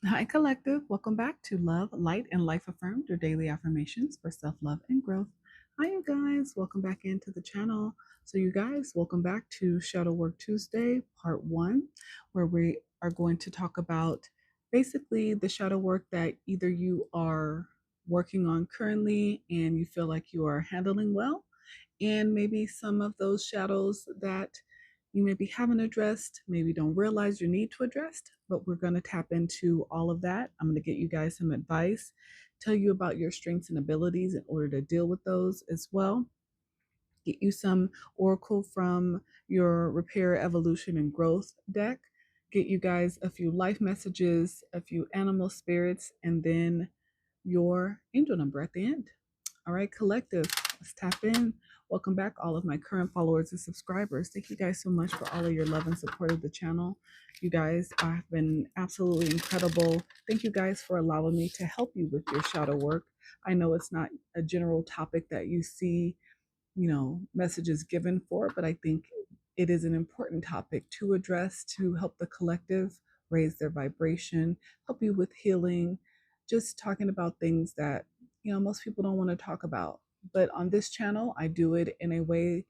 Hi, Collective. Welcome back to Love, Light, and Life Affirmed, your daily affirmations for self love and growth. Hi, you guys. Welcome back into the channel. So, you guys, welcome back to Shadowwork Tuesday, part one, where we are going to talk about basically the shadow work that either you are working on currently and you feel like you are handling well, and maybe some of those shadows that you maybe haven't addressed, maybe don't realize you need to address, but we're going to tap into all of that. I'm going to get you guys some advice, tell you about your strengths and abilities in order to deal with those as well. Get you some oracle from your repair, evolution, and growth deck. Get you guys a few life messages, a few animal spirits, and then your angel number at the end. All right, collective, let's tap in. Welcome back, all of my current followers and subscribers. Thank you guys so much for all of your love and support of the channel. You guys have been absolutely incredible. Thank you guys for allowing me to help you with your shadow work. I know it's not a general topic that you see, messages given for, but I think it is an important topic to address to help the collective raise their vibration, help you with healing, just talking about things that most people don't want to talk about. But on this channel, I do it in a way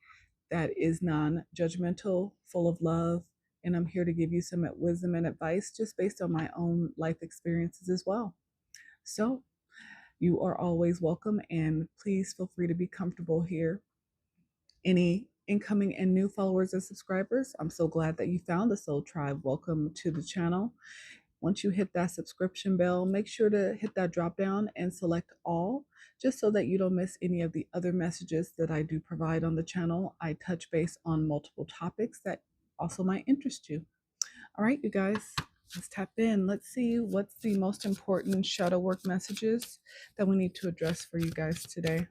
that is non-judgmental, full of love, and I'm here to give you some wisdom and advice just based on my own life experiences as well. So you are always welcome, and please feel free to be comfortable here. Any incoming and new followers and subscribers, I'm so glad that you found the Soul Tribe. Welcome to the channel. Once you hit that subscription bell, make sure to hit that drop down and select all, just so that you don't miss any of the other messages that I do provide on the channel. I touch base on multiple topics that also might interest you. All right, you guys, let's tap in. Let's see what's the most important shadow work messages that we need to address for you guys today,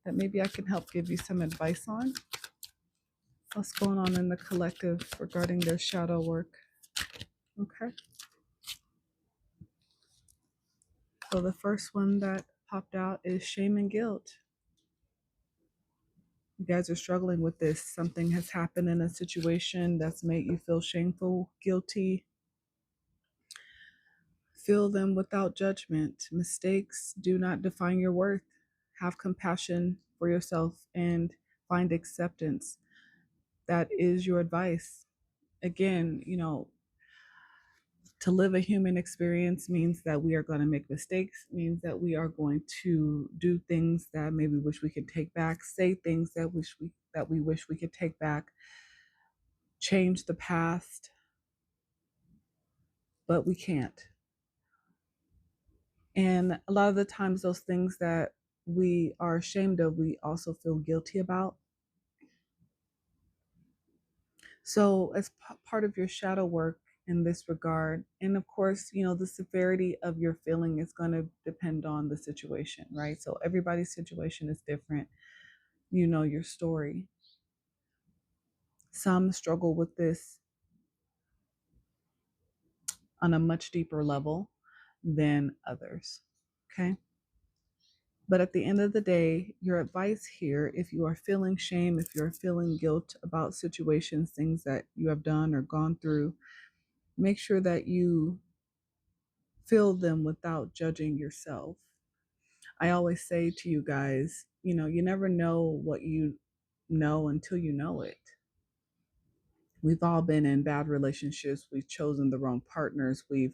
that maybe I can help give you some advice on. What's going on in the collective regarding their shadow work? Okay. So the first one that popped out is shame and guilt. You guys are struggling with this. Something has happened in a situation that's made you feel shameful, guilty. Feel them without judgment. Mistakes do not define your worth. Have compassion for yourself and find acceptance. That is your advice. Again, to live a human experience means that we are going to make mistakes, means that we are going to do things that maybe wish we could take back, say things that we wish we could take back, change the past, but we can't. And a lot of the times those things that we are ashamed of, we also feel guilty about. So as part of your shadow work in this regard, and of course, the severity of your feeling is going to depend on the situation, right? So everybody's situation is different. You know your story. Some struggle with this on a much deeper level than others. Okay. But at the end of the day, your advice here, if you are feeling shame, if you're feeling guilt about situations, things that you have done or gone through, make sure that you feel them without judging yourself. I always say to you guys, you never know what you know until you know it. We've all been in bad relationships. We've chosen the wrong partners. We've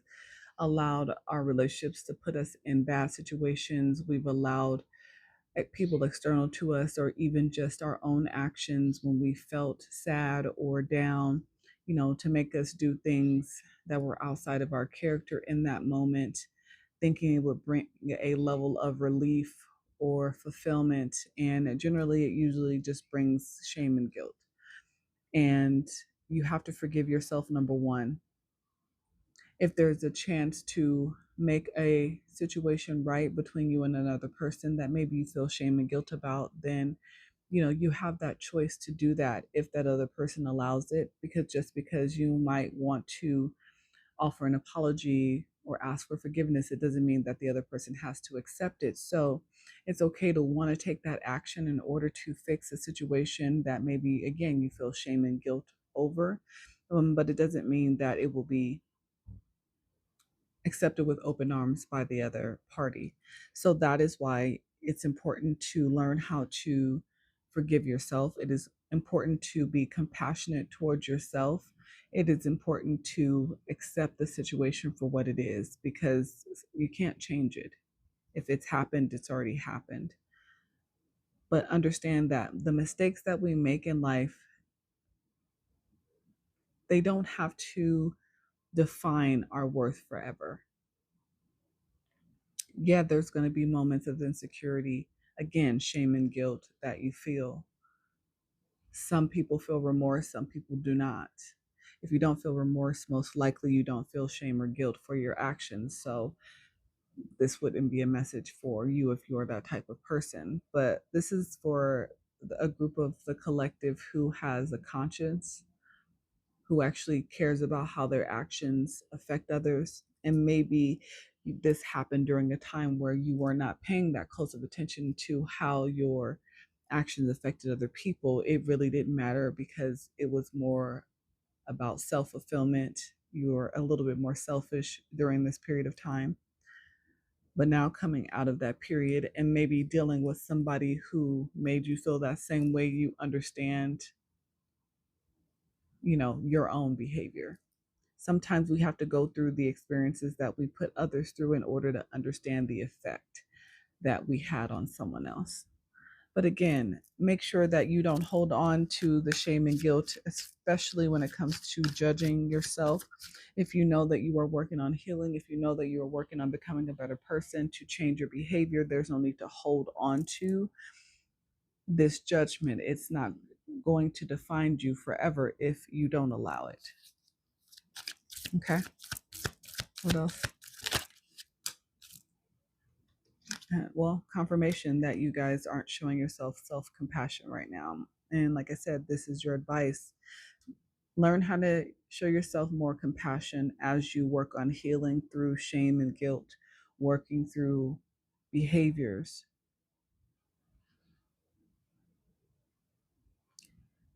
allowed our relationships to put us in bad situations. We've allowed people external to us, or even just our own actions when we felt sad or down, to make us do things that were outside of our character in that moment, thinking it would bring a level of relief or fulfillment. And generally, it usually just brings shame and guilt. And you have to forgive yourself, number one. If there's a chance to make a situation right between you and another person that maybe you feel shame and guilt about, then you have that choice to do that if that other person allows it. Because just because you might want to offer an apology or ask for forgiveness, it doesn't mean that the other person has to accept it. So it's okay to want to take that action in order to fix a situation that maybe, again, you feel shame and guilt over. But it doesn't mean that it will be accepted with open arms by the other party. So that is why it's important to learn how to forgive yourself. It is important to be compassionate towards yourself. It is important to accept the situation for what it is, because you can't change it. If it's happened, it's already happened. But understand that the mistakes that we make in life, they don't have to define our worth forever. Yeah, there's going to be moments of insecurity, again, shame and guilt that you feel. Some people feel remorse, some people do not. If you don't feel remorse, most likely you don't feel shame or guilt for your actions. So this wouldn't be a message for you if you're that type of person. But this is for a group of the collective who has a conscience, who actually cares about how their actions affect others. And maybe this happened during a time where you were not paying that close of attention to how your actions affected other people. It really didn't matter because it was more about self fulfillment. You were a little bit more selfish during this period of time. But now coming out of that period and maybe dealing with somebody who made you feel that same way, you understand, your own behavior. Sometimes we have to go through the experiences that we put others through in order to understand the effect that we had on someone else. But again, make sure that you don't hold on to the shame and guilt, especially when it comes to judging yourself. If you know that you are working on healing, if you know that you are working on becoming a better person to change your behavior, there's no need to hold on to this judgment. It's not going to define you forever if you don't allow it. Okay. What else? Well, confirmation that you guys aren't showing yourself self-compassion right now. And like I said, this is your advice. Learn how to show yourself more compassion as you work on healing through shame and guilt, working through behaviors.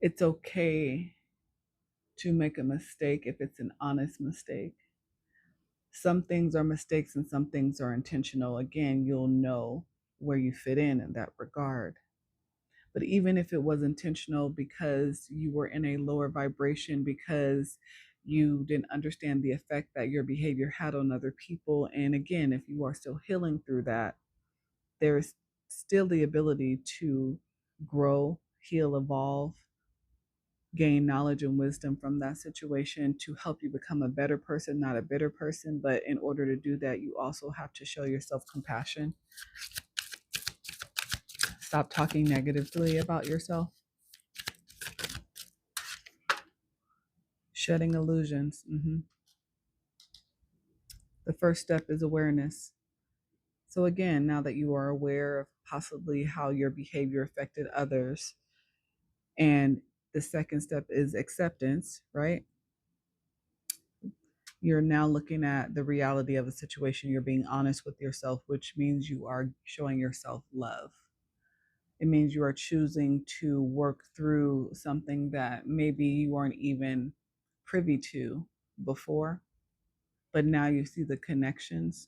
It's okay to make a mistake if it's an honest mistake. Some things are mistakes and some things are intentional. Again, you'll know where you fit in that regard. But even if it was intentional because you were in a lower vibration, because you didn't understand the effect that your behavior had on other people, and again, if you are still healing through that, there's still the ability to grow, heal, evolve, gain knowledge and wisdom from that situation to help you become a better person, not a bitter person. But in order to do that, you also have to show yourself compassion. Stop talking negatively about yourself. Shedding illusions. The first step is awareness. So, again, now that you are aware of possibly how your behavior affected others, and the second step is acceptance, right? You're now looking at the reality of a situation. You're being honest with yourself, which means you are showing yourself love. It means you are choosing to work through something that maybe you weren't even privy to before, but now you see the connections.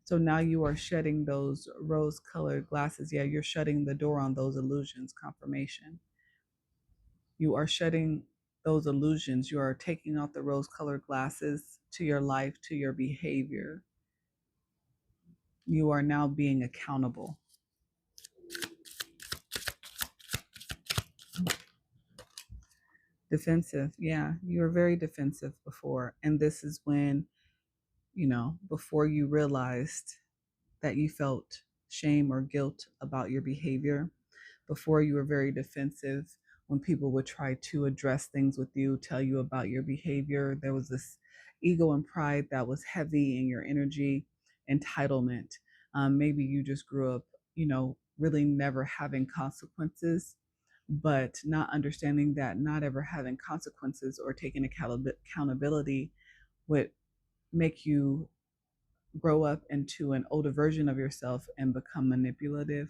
So now you are shedding those rose colored glasses. Yeah, you're shutting the door on those illusions, confirmation. You are shedding those illusions. You are taking out the rose colored glasses to your life, to your behavior. You are now being accountable. Defensive. Yeah, you were very defensive before. And this is when, before you realized that you felt shame or guilt about your behavior, before you were very defensive when people would try to address things with you, tell you about your behavior. There was this ego and pride that was heavy in your energy, entitlement. Maybe you just grew up, really never having consequences, but not understanding that not ever having consequences or taking accountability would make you grow up into an older version of yourself and become manipulative.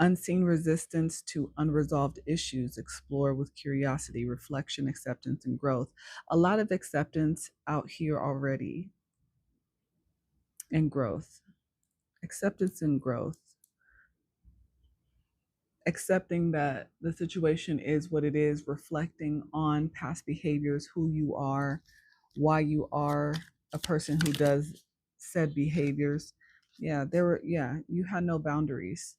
Unseen resistance to unresolved issues. Explore with curiosity, reflection, acceptance, and growth. A lot of acceptance out here already, and growth. Acceptance and growth. Accepting that the situation is what it is, reflecting on past behaviors, who you are, why you are a person who does said behaviors. You had no boundaries.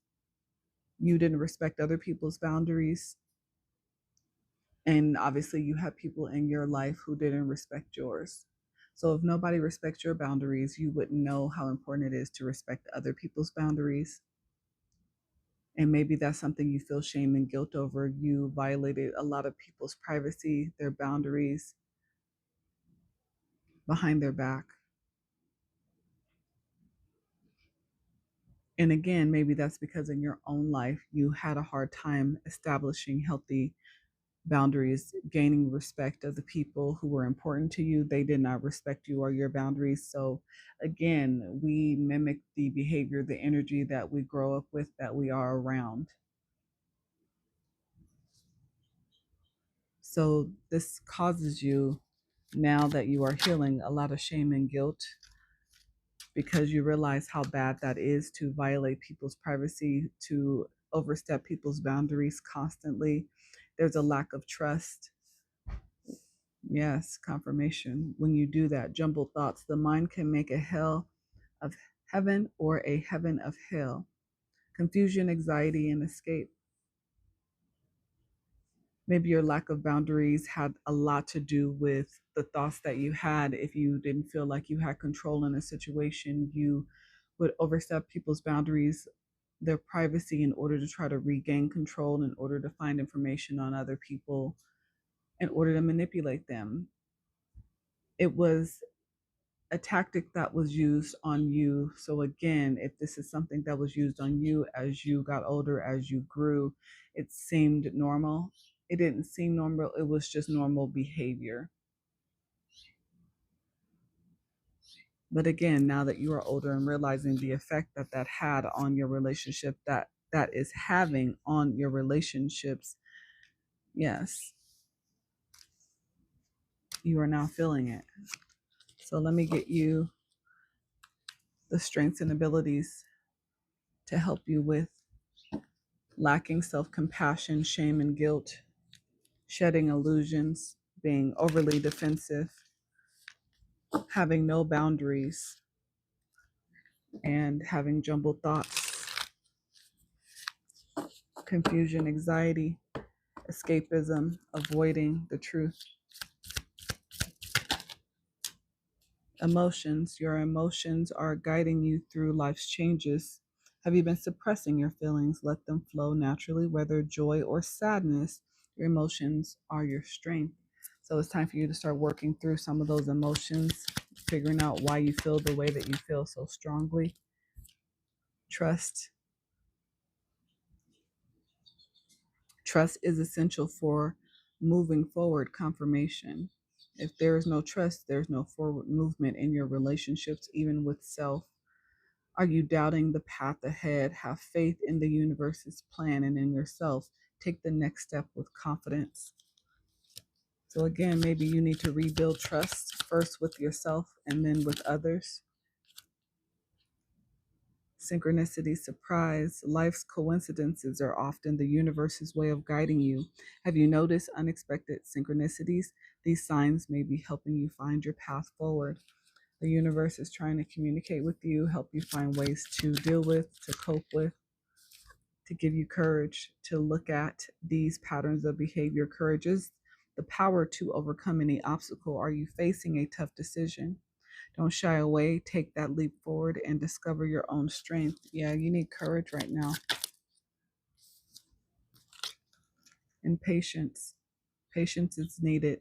You didn't respect other people's boundaries. And obviously, you have people in your life who didn't respect yours. So, if nobody respects your boundaries, you wouldn't know how important it is to respect other people's boundaries. And maybe that's something you feel shame and guilt over. You violated a lot of people's privacy, their boundaries behind their back. And again, maybe that's because in your own life, you had a hard time establishing healthy boundaries, gaining respect of the people who were important to you. They did not respect you or your boundaries. So again, we mimic the behavior, the energy that we grow up with, that we are around. So this causes you, now that you are healing, a lot of shame and guilt, because you realize how bad that is to violate people's privacy, to overstep people's boundaries constantly. There's a lack of trust. Yes, confirmation. When you do that, jumbled thoughts, the mind can make a hell of heaven or a heaven of hell. Confusion, anxiety, and escape. Maybe your lack of boundaries had a lot to do with the thoughts that you had. If you didn't feel like you had control in a situation, you would overstep people's boundaries, their privacy, in order to try to regain control, in order to find information on other people, in order to manipulate them. It was a tactic that was used on you. So again, if this is something that was used on you as you got older, as you grew, it seemed normal. It didn't seem normal. It was just normal behavior. But again, now that you are older and realizing the effect that that had on your relationship, that is having on your relationships, yes, you are now feeling it. So let me get you the strengths and abilities to help you with lacking self-compassion, shame and guilt, shedding illusions, being overly defensive, having no boundaries, and having jumbled thoughts, confusion, anxiety, escapism, avoiding the truth. Emotions. Your emotions are guiding you through life's changes. Have you been suppressing your feelings? Let them flow naturally, whether joy or sadness. Your emotions are your strength. So it's time for you to start working through some of those emotions, figuring out why you feel the way that you feel so strongly. Trust. Trust is essential for moving forward. Confirmation. If there is no trust, there's no forward movement in your relationships, even with self. Are you doubting the path ahead? Have faith in the universe's plan and in yourself. Take the next step with confidence. So again, maybe you need to rebuild trust first with yourself and then with others. Synchronicity, surprise. Life's coincidences are often the universe's way of guiding you. Have you noticed unexpected synchronicities? These signs may be helping you find your path forward. The universe is trying to communicate with you, help you find ways to deal with, to cope with, to give you courage to look at these patterns of behavior. Courage is the power to overcome any obstacle. Are you facing a tough decision? Don't shy away. Take that leap forward and discover your own strength. Yeah, you need courage right now. And patience. Patience is needed.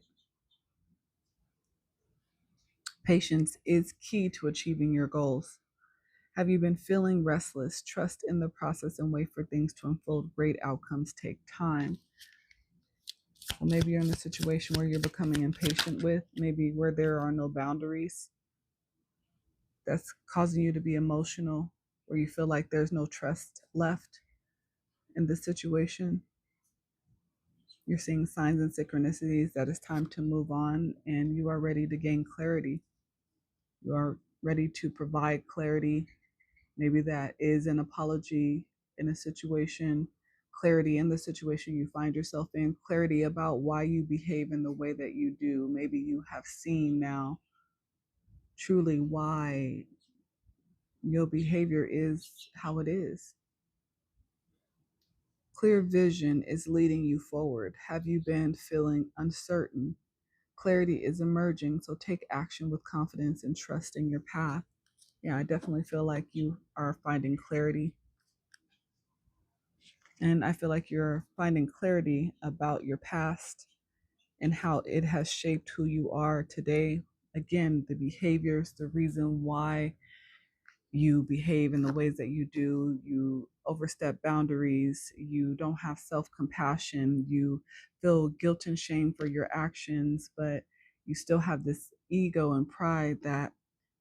Patience is key to achieving your goals. Have you been feeling restless? Trust in the process and wait for things to unfold. Great outcomes take time. Well, maybe you're in a situation where you're becoming impatient with, maybe where there are no boundaries. That's causing you to be emotional, where you feel like there's no trust left. in the situation. You're seeing signs and synchronicities that it's time to move on, and you are ready to gain clarity. You are ready to provide clarity. Maybe that is an apology in a situation, clarity in the situation you find yourself in, clarity about why you behave in the way that you do. Maybe you have seen now truly why your behavior is how it is. Clear vision is leading you forward. Have you been feeling uncertain? Clarity is emerging, so take action with confidence and trust in your path. Yeah, I definitely feel like you are finding clarity. And I feel like you're finding clarity about your past and how it has shaped who you are today. Again, the behaviors, the reason why you behave in the ways that you do, you overstep boundaries, you don't have self compassion, you feel guilt and shame for your actions, but you still have this ego and pride that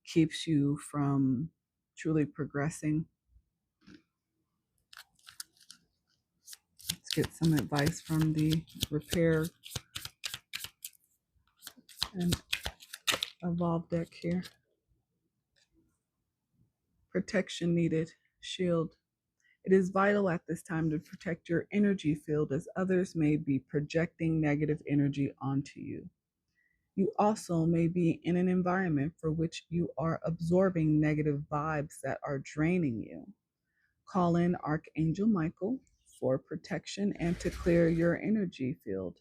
keeps you from truly progressing. Let's get some advice from the repair and evolve deck here. Protection needed, shield. It is vital at this time to protect your energy field as others may be projecting negative energy onto you. You also may be in an environment for which you are absorbing negative vibes that are draining you. Call in Archangel Michael for protection and to clear your energy field.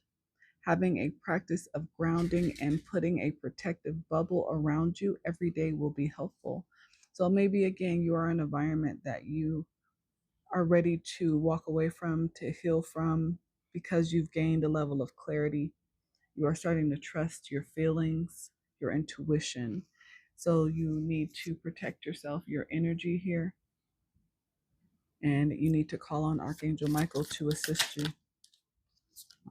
Having a practice of grounding and putting a protective bubble around you every day will be helpful. So maybe again, you are in an environment that you are ready to walk away from, to heal from, because you've gained a level of clarity. You are starting to trust your feelings, your intuition. So you need to protect yourself, your energy here. And you need to call on Archangel Michael to assist you.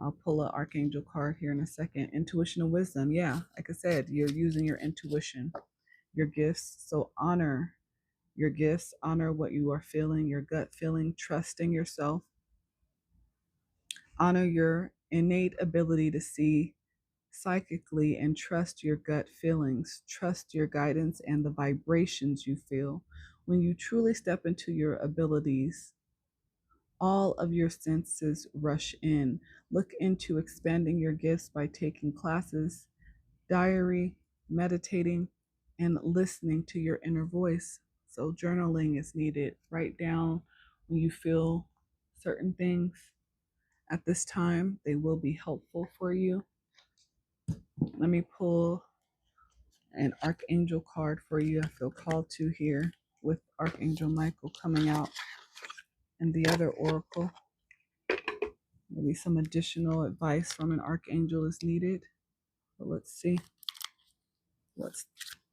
I'll pull an Archangel card here in a second. Intuition and wisdom. Yeah, like I said, you're using your intuition, your gifts. So honor your gifts, honor what you are feeling, your gut feeling, trusting yourself. Honor your innate ability to see psychically and trust your gut feelings, trust your guidance and the vibrations you feel. When you truly step into your abilities, all of your senses rush in. Look into expanding your gifts by taking classes, diary, meditating, and listening to your inner voice. So, journaling is needed. Write down when you feel certain things at this time, they will be helpful for you. Let me pull an Archangel card for you. I feel called to here with Archangel Michael coming out and the other oracle. Maybe some additional advice from an Archangel is needed. But let's see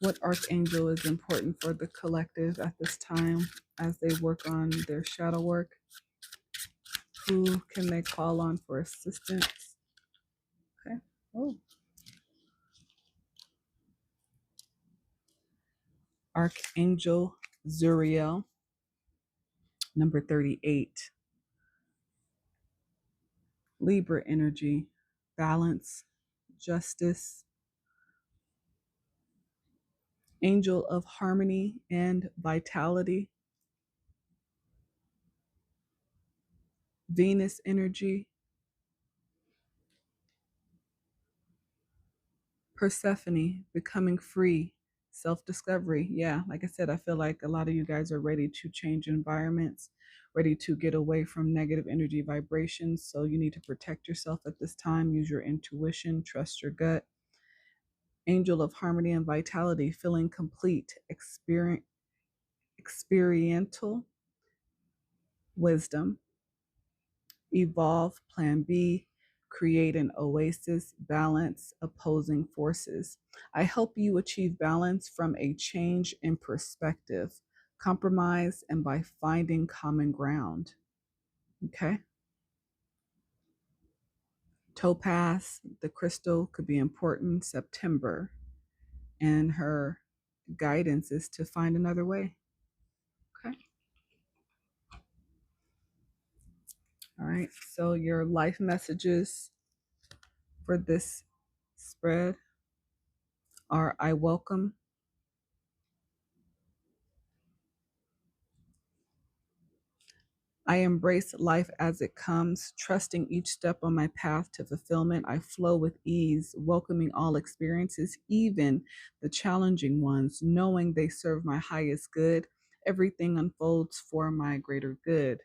what Archangel is important for the collective at this time as they work on their shadow work. Who can they call on for assistance? Okay. Oh. Archangel Zuriel, number 38. Libra energy, balance, justice, angel of harmony and vitality, Venus energy, Persephone, becoming free, self-discovery. Yeah, like I said, I feel like a lot of you guys are ready to change environments, ready to get away from negative energy vibrations. So you need to protect yourself at this time. Use your intuition, trust your gut. Angel of harmony and vitality, feeling complete, experiential wisdom, evolve, plan B, create an oasis, balance opposing forces. I help you achieve balance from a change in perspective, compromise, and by finding common ground. Okay. Topaz, the crystal, could be important. September, and her guidance is to find another way. Okay. All right, so your life messages for this spread are: I welcome, I embrace life as it comes, trusting each step on my path to fulfillment. I flow with ease, welcoming all experiences, even the challenging ones, knowing they serve my highest good. Everything unfolds for my greater good.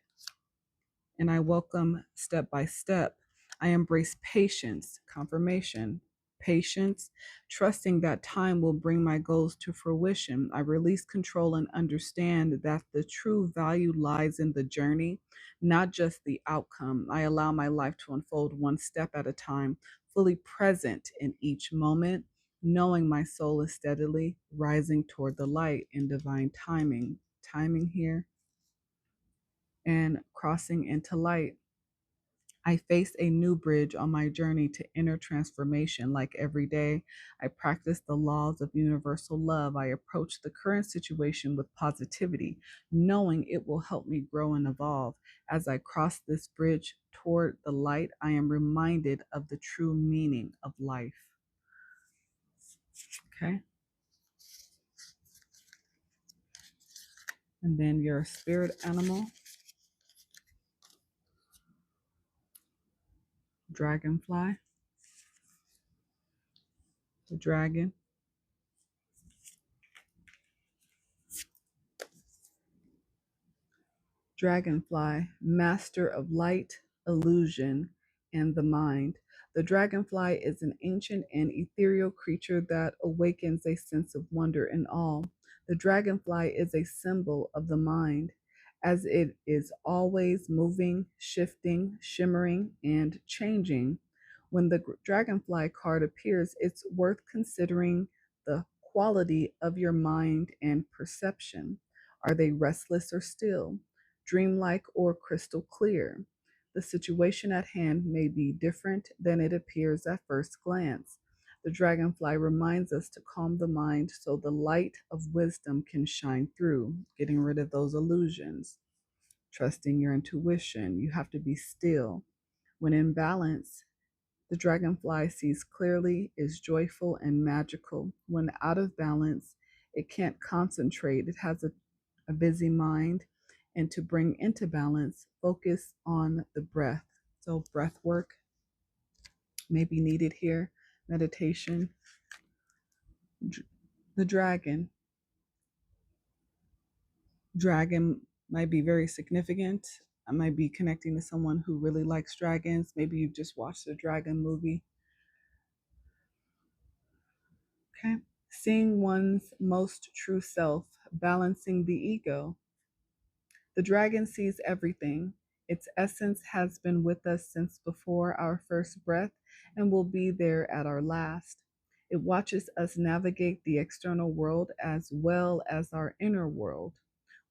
And I welcome step by step. I embrace patience, confirmation, patience, trusting that time will bring my goals to fruition. I release control and understand that the true value lies in the journey, not just the outcome. I allow my life to unfold one step at a time, fully present in each moment, knowing my soul is steadily rising toward the light in divine timing. Timing here and crossing into light. I face a new bridge on my journey to inner transformation. Like every day, I practice the laws of universal love. I approach the current situation with positivity, knowing it will help me grow and evolve. As I cross this bridge toward the light, I am reminded of the true meaning of life. Okay. And then your spirit animal, dragonfly, the dragon. Dragonfly, master of light, illusion, and the mind. The dragonfly is an ancient and ethereal creature that awakens a sense of wonder and awe. The dragonfly is a symbol of the mind, as it is always moving, shifting, shimmering, and changing. When the dragonfly card appears, it's worth considering the quality of your mind and perception. Are they restless or still? Dreamlike or crystal clear? The situation at hand may be different than it appears at first glance. The dragonfly reminds us to calm the mind so the light of wisdom can shine through, getting rid of those illusions, trusting your intuition. You have to be still. When in balance, the dragonfly sees clearly, is joyful and magical. When out of balance, it can't concentrate. It has a busy mind. And to bring into balance, focus on the breath. So, breath work may be needed here, meditation. The dragon might be very significant. I might be connecting to someone who really likes dragons. Maybe you've just watched a dragon movie. Okay. Seeing one's most true self, balancing the ego. The dragon sees everything. Its essence has been with us since before our first breath and will be there at our last. It watches us navigate the external world as well as our inner world.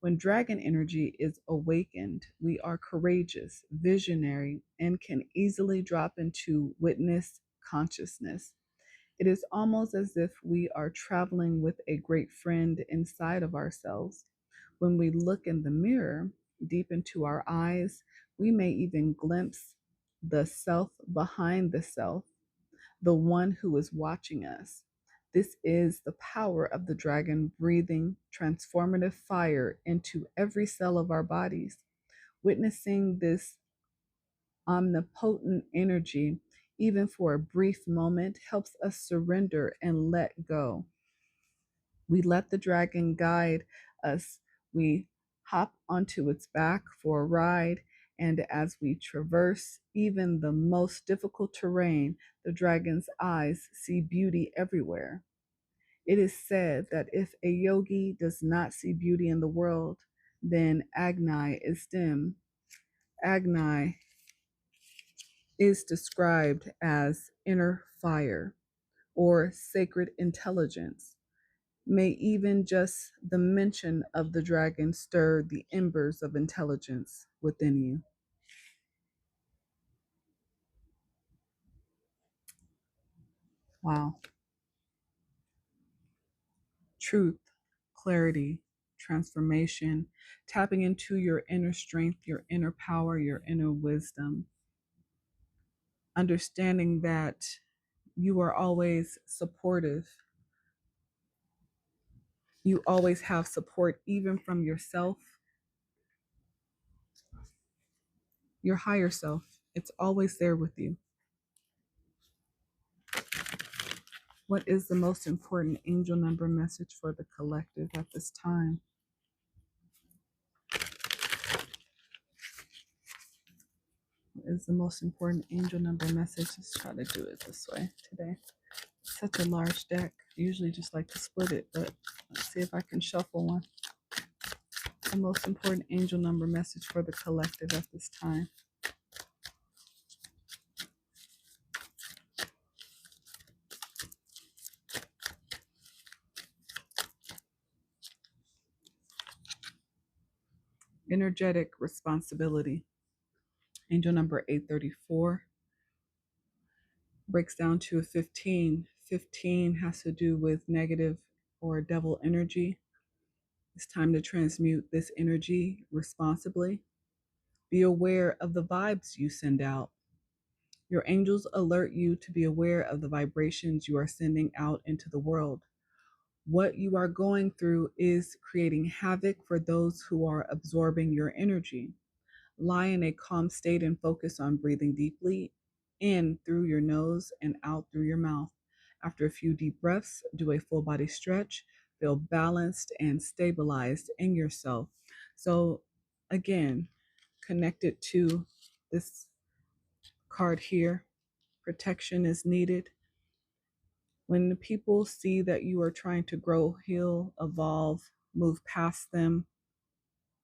When dragon energy is awakened, we are courageous, visionary, and can easily drop into witness consciousness. It is almost as if we are traveling with a great friend inside of ourselves. When we look in the mirror, deep into our eyes, we may even glimpse the self behind the self, the one who is watching us. This is the power of the dragon breathing transformative fire into every cell of our bodies. Witnessing this omnipotent energy, even for a brief moment, helps us surrender and let go. We let the dragon guide us. We hop onto its back for a ride, and as we traverse even the most difficult terrain, the dragon's eyes see beauty everywhere. It is said that if a yogi does not see beauty in the world, then Agni is dim. Agni is described as inner fire or sacred intelligence. May even just the mention of the dragon stir the embers of intelligence within you. Wow. Truth, clarity, transformation, tapping into your inner strength, your inner power, your inner wisdom, understanding that you are always supportive. You always have support, even from yourself, your higher self. It's always there with you. What is the most important angel number message for the collective at this time? What is the most important angel number message? Let's try to do it this way today. Such a large deck. I usually just like to split it, but let's see if I can shuffle one. The most important angel number message for the collective at this time. Energetic responsibility. Angel number 834 breaks down to a 15. 15 has to do with negative or devil energy. It's time to transmute this energy responsibly. Be aware of the vibes you send out. Your angels alert you to be aware of the vibrations you are sending out into the world. What you are going through is creating havoc for those who are absorbing your energy. Lie in a calm state and focus on breathing deeply in through your nose and out through your mouth. After a few deep breaths, do a full body stretch. Feel balanced and stabilized in yourself. So, again, connected to this card here, protection is needed. When people see that you are trying to grow, heal, evolve, move past them,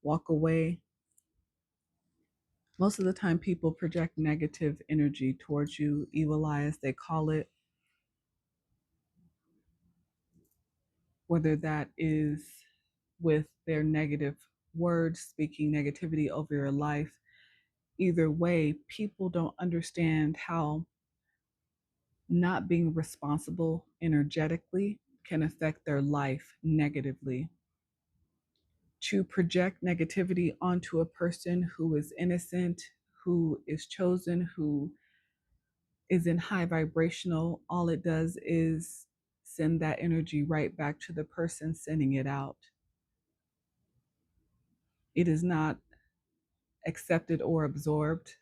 walk away, most of the time people project negative energy towards you, evil eye as they call it, whether that is with their negative words, speaking negativity over your life. Either way, people don't understand how not being responsible energetically can affect their life negatively. To project negativity onto a person who is innocent, who is chosen, who is in high vibrational, all it does is send that energy right back to the person sending it out. It is not accepted or absorbed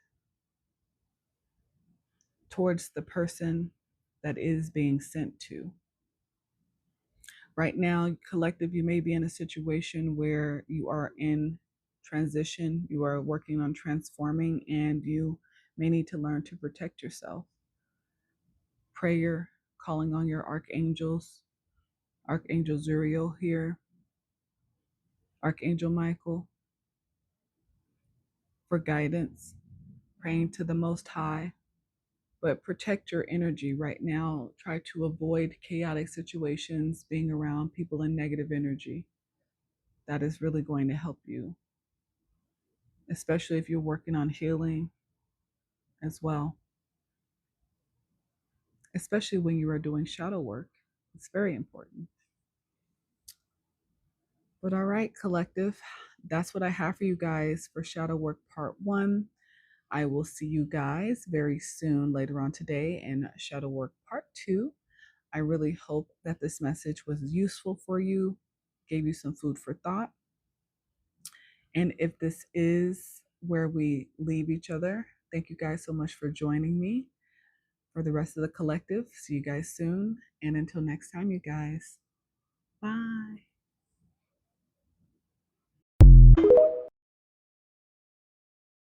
towards the person that is being sent to. Right now, collective, you may be in a situation where you are in transition, you are working on transforming, and you may need to learn to protect yourself. Prayer, calling on your archangels, Archangel Zuriel here, Archangel Michael, for guidance, praying to the Most High. But protect your energy right now. Try to avoid chaotic situations, being around people in negative energy. That is really going to help you, especially if you're working on healing as well, especially when you are doing shadow work. It's very important. But all right, collective, that's what I have for you guys for shadow work part 1. I will see you guys very soon later on today in shadow work part 2. I really hope that this message was useful for you, gave you some food for thought. And if this is where we leave each other, thank you guys so much for joining me. For the rest of the collective, see you guys soon. And until next time, you guys, bye.